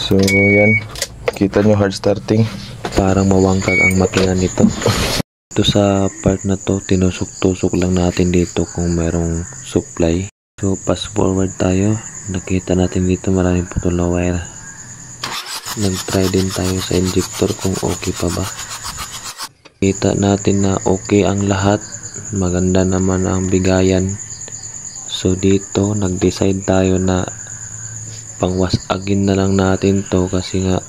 So yan, kita nyo hard starting, parang mawangkag ang makina nito. Ito sa part na to, tinusok-tusok lang natin dito kung mayroong supply. So fast forward tayo, nakita natin dito maraming putol na wire. Nag-try din tayo sa injector kung okay pa ba. Kita natin na okay ang lahat, maganda naman ang bigayan. So dito nag-decide tayo na pangwasagin na lang natin to kasi nga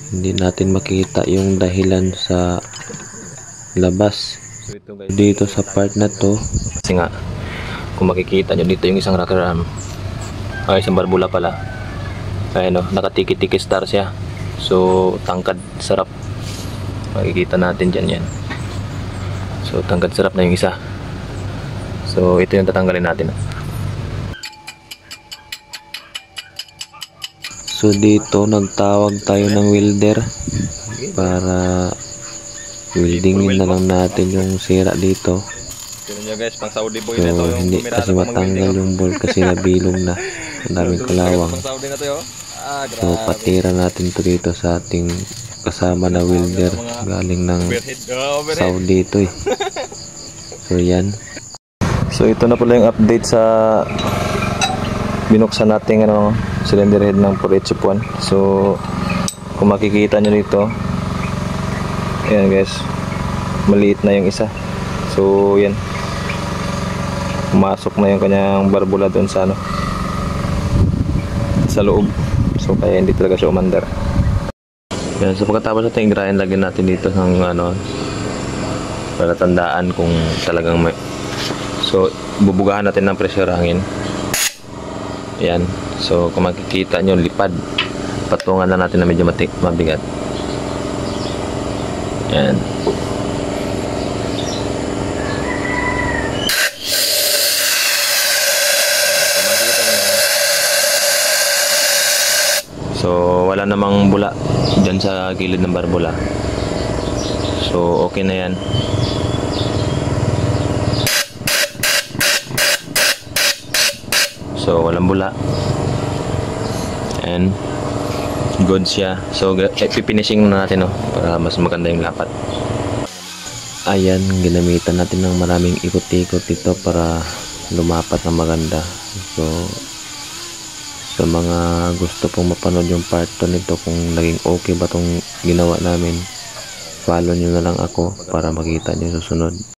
hindi natin makita yung dahilan sa labas. So dito sa part na to, kasi nga kung makikita nyo dito yung isang rocker arm, ay isang barbula pala, ay no, nakatiki-tiki star siya. So tangkad sarap, makikita natin dyan yan. So tangkad sarap na yung isa. So ito yung tatanggalin natin. So dito nagtawag tayo ng welder para weldingin na lang natin yung sira dito. So hindi kasi matanggal yung bolt kasi nabilog na, ang daming kalawang. So patira natin to dito sa ating kasama na welder, galing ng Saudi ito eh. So yan. So ito na pala yung update sa binuksan natin cylinder head ng 4801. So kung makikita nyo dito, ayan guys, maliit na yung isa. So yan, pumasok na yung kanyang barbula doon sa sa loob. So kaya hindi talaga siya umandar. Yan, so pagkatapos natin i-grind, lagyan natin dito ng para tandaan kung talagang may. So bubugahan natin ng pressure hangin. Yan, so kung makikita nyo, lipad, patungan na natin na medyo mabigat. Yan. So wala namang bula dyan sa gilid ng barbula. So okay na yan. So walang bula and good siya. So ipipinishing na natin para mas maganda yung lapat. Ayan, ginamitan natin ng maraming ikot-ikot dito para lumapat na maganda. So sa mga gusto pong mapanood yung part 2 nito, kung naging okay ba tong ginawa namin, follow nyo na lang ako para makita nyo susunod.